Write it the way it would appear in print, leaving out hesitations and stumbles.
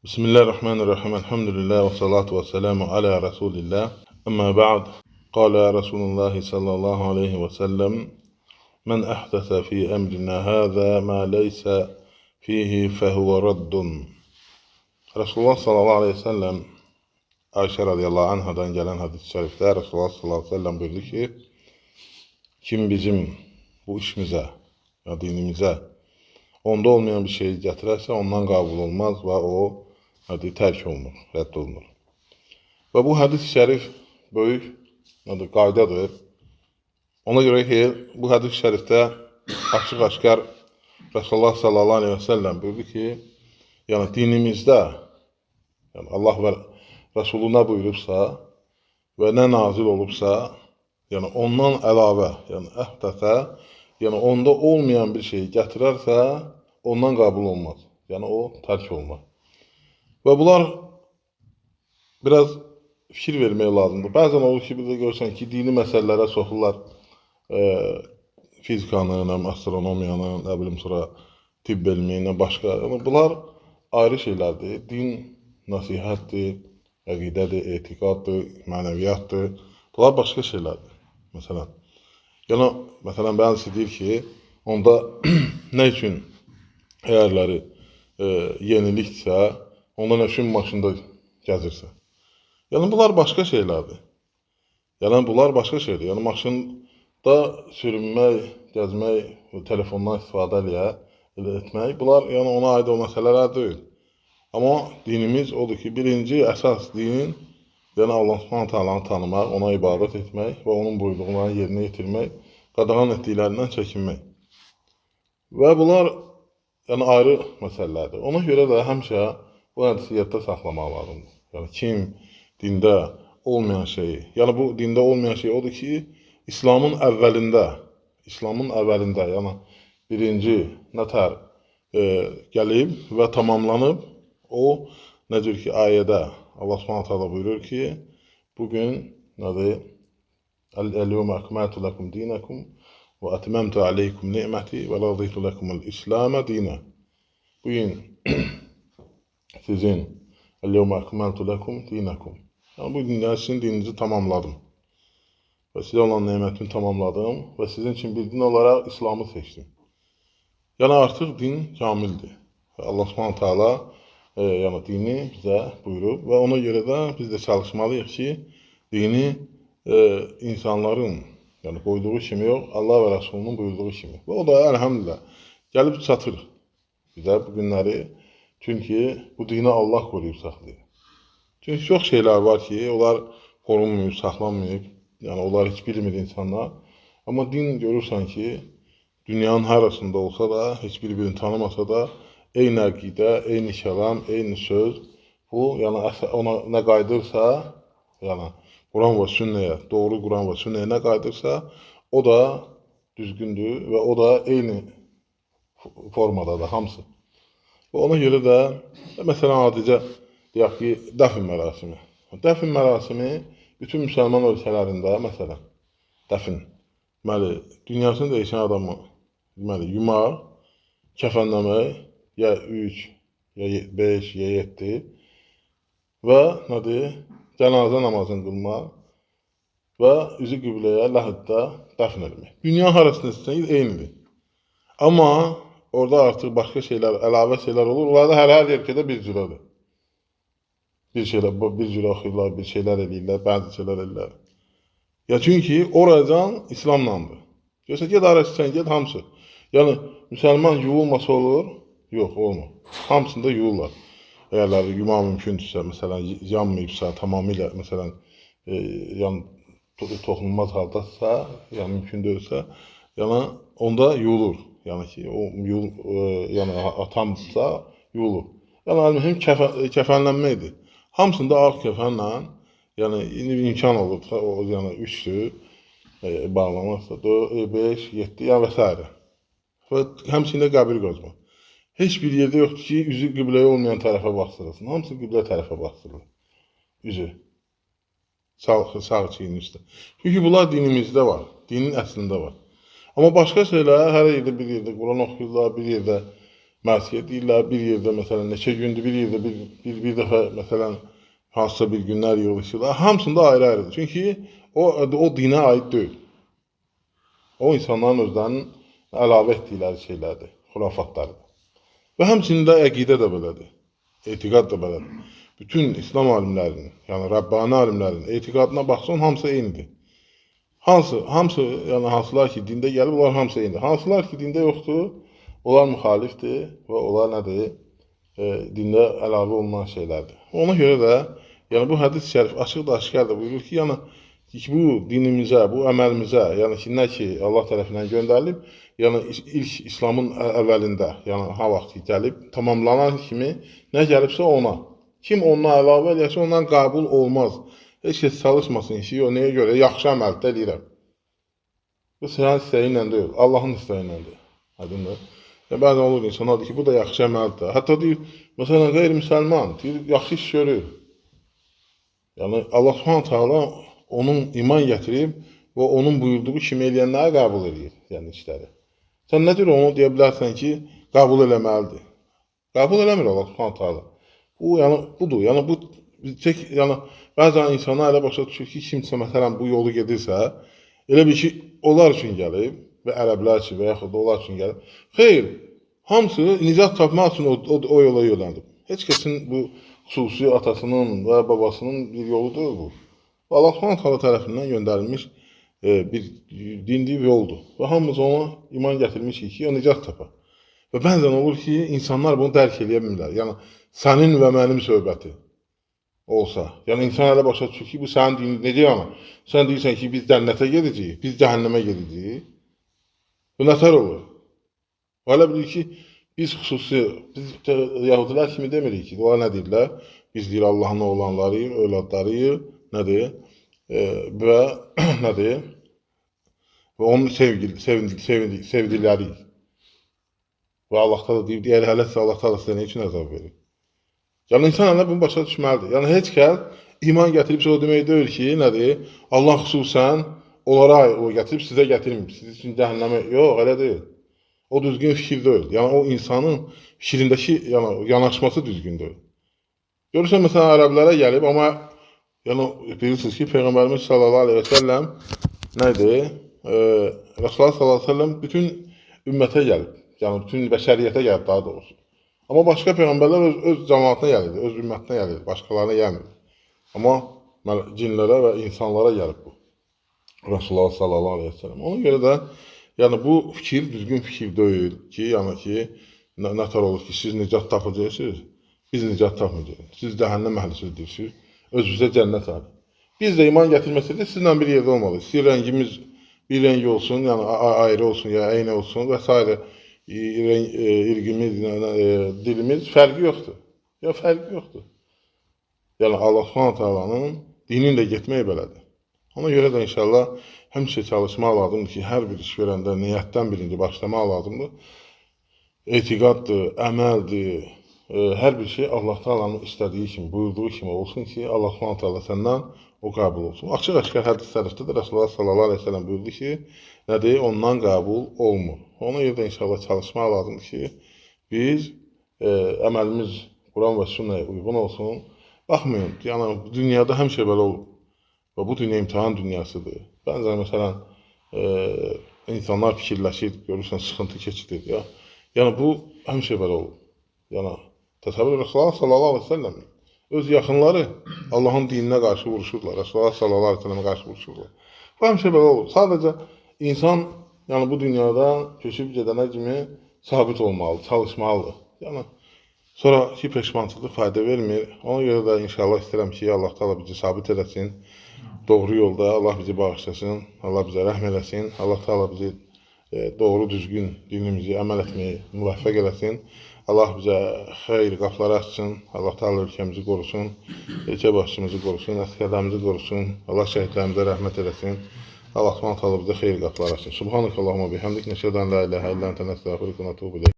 Bismillahirrahmanirrahim. Elhamdülillah ve salatu ve selamu ala Resulillah. Amma ba'd. Qala Resulullah sallallahu aleyhi ve sellem: "Men ahdasa fi emrina hâzâ ma leysa fihi fehuve raddun." Resulullah sallallahu aleyhi ve sellem Ayşe radıyallahu anhadan gelen hadis-i şerifte Resulullah sallallahu aleyhi ve sellem buyurdu ki: kim bizim bu işimize, ya dinimize onda olmayan bir şey gətirərsə, ondan qabul olmaz və o tərk olunur, rədd olunur. Və bu hadis-i şərif böyük qaydadır. Ona görə ki, bu hadis-i şərifdə açıq-aşkar Resulullah sallallahu aleyhi ve sellem buyurdu ki, yəni dinimizdə Allah və Resulü nə buyurubsa və nə nazil olubsa, yəni ondan əlavə, yəni əhdəsə, yəni onda olmayan bir şey gətirərsə, ondan qəbul olmaz. Yəni o tərk olmaz. Və bunlar biraz fikir vermək lazımdır. Bəzən olur ki, bir də görsən ki, dini məsələlərə soxurlar fizikanı, astronomiyanı, nə bilim sonra tibb elmi, başqa. Yəni, bunlar ayrı şeylərdir. Din nəsihətdir, əqidədir, etiqaddır, mənəviyyatdır. Bunlar başqa şeylərdir. Məsələn. Yəni, bəzisi deyir ki, onda nə üçün əyərləri yeniliksə, ondan üçün maşında gəzirsə. Yəni, bunlar başqa şeylərdir. Yəni, bunlar başqa şeydir. Yəni, maşında sürünmək, gəzmək, telefondan istifadə etmək, bunlar yəni, ona aid o məsələlər deyil. Amma dinimiz odur ki, birinci əsas dinin, yəni Allah Subhanahu taalanı tanımaq, ona ibadət etmək və onun buyruqlarını yerinə yetirmək, qadağan etdiklərindən çəkinmək. Və bunlar yəni ayrı məsələlərdir. Ona görə də həmişə bu hədisi yadda saxlamaq lazımdır. Yəni kim dində olmayan şeyi, yəni bu dində olmayan şey odur ki, İslamın əvvəlində, yəni birinci nətər gəlib və tamamlanıb, o necür ki ayədə Allah Subhanahu taala buyurur ki, bugün nədir? El-yevme ekmeltu lekum dinakum ve etmemtu aleykum ni'meti ve raditu lekumul İslam'e dine. Bugün sizin el-yevme ekmeltu lekum dinakum. Yəni bu gündə sizin dininizi tamamladım. Və sizə olan nemətimi tamamladım və sizin üçün bir din olaraq İslamı seçdim. Yəni artıq din kamildir. Allah Subhanahu taala yəni dini bizə buyurub və ona görə də biz də çalışmalıyıq ki, dini insanların yəni qoyduğu kimi yox, Allah və Rəsulunun buyurduğu kimi. Və o da əlhamdülillah gəlib çatır bizə bu günləri. Çünki bu dini Allah qoruyub saxlayır. Çünki çox şeylər var ki, onlar qorunmuyub, saxlanmayıb. Yəni onlar heç bilmir insanlar. Amma din görürsən ki, dünyanın harasında olsa da, heç bir-birini tanımasa da, eyni əqidə, eyni kəlam, eyni söz. Bu, yəni ona nə qaydırsa, yəni Quran və sünnəyə, doğru Quran və sünnəyə nə qaydırsa, o da düzgündür və o da eyni formadadır hamısı. Və ona görə də, məsələn, adicə deyək ki, dəfn mərasimi. Dəfn mərasimi bütün müsəlman ölkələrində, məsələn, dəfn, dünyasını dəyişən adamı yumaq, kəfənləmək, ya 3, ya 5, ya 7 və cənazə namazını qılmaq və üzü qibləyə ləhəddə dəfn etmək. Dünya harasında istəyir, eynidir. Amma orada artıq başqa şeylər, əlavə şeylər olur. Onlar da hər yerdə bir cürədir. Bir cürə oxuyurlar, bir şeylər edirlər, bəzi şeylər edirlər. Ya çünki oradan İslamlandır. Görsə, ged araşdırsan, ged hamısı. Yəni, müsəlman yuvulmasa olur? Yox, olmur. Hamısında yuvurlar. Əgərlər yumaq mümkündürsə, məsələn, yanmayıbsa, tamamilə, məsələn, toxunulmaz haldasa, yəni mümkün deyilsə, yəni onda yuvulur. Yəni ki, yəni atamsa yuvulur. Yəni, mühüm kəfənlənməkdir. Hamısında ağ kəfənlə, yəni imkan olur, yəni 3-dür, bağlamazsa, 5, 7, yəni və s. Və həmçində qəbir qazmaq. Heç bir yerdə yoxdur ki, üzü qibləyə olmayan tərəfə baxsırılsın. Hamısı qiblə tərəfə baxsırılır. Üzü. Sağ çiyin üstə. Çünki bunlar dinimizdə var. Dinin əslində var. Amma başqa şeylər hər yerdə bir yerdə Quran oxuyurlar, bir yerdə Məsələ deyirlər, bir yerdə məsələn neçə gündür, bir yerdə bir dəfə məsələn hansısa bir günlər yığılışırlar. Hamısında ayrı-ayrıdır. Çünki o dinə aid deyil. O insanların özlərinin əlavə etdikləri şeylərdir, xurafatlardır. Və həmçinin də əqidə də belədir, etiqad da belədir. Bütün İslam alimlərinin, yəni Rəbbani alimlərin etiqadına baxsan hamısı eynidir. Yəni hansılar ki dində gəlib, onlar hamısı eynidir. Hansılar ki dində yoxdur, onlar müxalifdir və onlar nədir? Dində əlavə olunan şeylərdir. Ona görə də, yəni bu hədis-i şərif açıq da aşkar da buyurur ki, yəni bu dinimizə, bu əməlimizə, yəni ki, nə ki Allah tərəfindən göndərilib, yəni ilk İslamın əvvəlində, yəni ha vaxt gəlib, tamamlanan kimi nə gəlibsə ona. Kim ondan əlavə eləyəsə, ondan qəbul olmaz. Heç kəs çalışmasın ki, o nəyə görə? Yaxşı əməldə eləyirəm. Bu sənin istəyi ilə deyil, Allahın istəyi iləndir. Aydındır. Bəzən olur insanlar deyir ki, bu da yaxşı əməldir. Hətta deyir, məsələn, qeyri-müsəlman, deyir, yaxşı iş görür. Yəni, Allah Subhanahu onun iman gətirib və onun buyurduğu kimi eləyənləri qəbul edir, yəni işləri. Sən nə cür onu deyə bilərsən ki, qəbul eləməlidir. Qəbul eləmir Allah Subhanahu. Bu, yəni, budur. Yəni, yəni, bəzən insanlar elə başa düşür ki, kimsə, məsələn, bu yolu gedirsə, elə bir ki, onlar üçün gəlib və ərəblər üçün və yaxud da onlar üçün gəlib. Xeyr, hamısı nicat tapmaq üçün o yola yönəlib. Heç kəsin bu xüsusi atasının və babasının bir yolu deyil bu. Allah Subhanahu tərəfindən göndərilmiş bir dindir yoldur. Və hamımız ona iman gətirmişik ki, o nicat tapar. Və bəzən olur ki, insanlar bunu dərk edə bilmirlər. Yəni, sənin və mənim söhbəti olsa. Yəni, insan elə başa düşür ki, bu sənin dinin necə yana? Sən deyirsən ki, biz cənnətə gedəcəyik, biz cəhənnəmə gedəcəyik. Bu nətər olur? Elə bilir ki, biz xüsusi, biz yahudilər kimi demirik ki, onlar nə deyirlər? Biz deyir Allahın oğlanlarıyıq, övladlarıyıq, nədir? Və nədir? Və onun sevdikləriyik. Və Allah da deyir, deyər hələsə Allah da sizə nə üçün əzab verir? Yəni, insan elə bunu başa düşməlidir. Yəni, heç kəs iman gətiribsə o demək deyil ki, nədir? Allah xüsusən onlara o gətirib, sizə gətirməyib. Siz üçün cəhənnəmə, yox, elə deyil. O düzgün fikir deyil. Yəni, o insanın fikrindəki yanaşması düzgün deyil. Görürsən, məsələn, ərəblərə gəlib, amma bilirsiniz ki, Peyğəmbərimiz sallallahu aleyhi və səlləm nədir? Rasulullah sallallahu aleyhi və səlləm bütün ümmətə gəlib. Yəni, bütün bəşəriyyətə gəlib, daha doğrusu. Amma başqa Peyğəmbərlər öz cəmaatına gəlirdi, öz ümmətinə gəlirdi, başqalarına gəlmirdi. Amma cinlərə və insanlara gəlib bu. Rasulullah sallallahu aleyhi və səlləm. Ona görə də, yəni bu fikir düzgün fikir deyil ki, yəni ki, nətər olur ki, siz nicat tapacaqsınız, biz nicat tapmayacağıq. Siz cəhənnəm əhlisiz deyirsiniz, özünüzə cənnət abi. Biz də iman gətirməsək də sizlə bir yerdə olmalıyıq. Sizin rəngimiz bir rəngi olsun, yəni ayrı olsun, ya eyni olsun və s. İrqimiz, dilimiz fərqi yoxdur. Ya fərqi yoxdur. Yəni Allah Subhanahu dinin də getmək belədir. Ona görə də inşallah həmişə çalışmaq lazımdır ki, hər bir iş görəndə niyyətdən birinci başlamaq lazımdır. Etiqaddır, əməldir, hər bir şey Allah Taala'nın istədiyi kimi, buyurduğu kimi olsun ki, Allah Subhanahu Taala səndən o qəbul olsun. Açıq-aşkar hədis şərifdə də Rasulullah sallallahu aleyhi ve sellem buyurdu ki, nədir? Ondan qəbul olmur. Ona görə də inşallah çalışmaq lazımdır ki, biz əməlimiz Quran və sünnəyə uyğun olsun. Baxmayın, yəni dünyada həmişə belə olur. Və bu dünya imtihan dünyasıdır. Bəzən məsələn, insanlar fikirləşir, görürsən, sıxıntı keçirir. Ya. Yəni bu həmişə belə olur. Yəni, təsəvvür Rasulullah sallallahu aleyhi ve sellem öz yaxınları Allahın dininə qarşı vuruşurlar. Rasulullah sallallahu aleyhi ve sellemə qarşı vuruşurlar. Bu həmişə belə olur. Sadəcə insan yəni bu dünyada köçüb gedənə kimi sabit olmalı, çalışmalıdır. Yəni, sonraki peşmançılıq fayda vermir. Ona görə də inşallah istəyirəm ki, Allah Taala bizi sabit edəsin. Doğru yolda Allah bizi bağışlasın, Allah bizə rəhm eləsin, Allah Taala bizi doğru düzgün dinimizi əməl etməyi müvəffəq eləsin. Allah bizə xeyir qapıları açsın, Allah Taala ölkəmizi qorusun, ölkə başçımızı qorusun, əsgərlərimizi qorusun, Allah şəhidlərimizə rəhmət eləsin. Allah Subhanahu Taala bizə xeyir qapıları açsın. Subhanakallahumma bihamdik, nəşhədu an la ilaha illa ente, nəstəğfiruke və nətubu ileyk.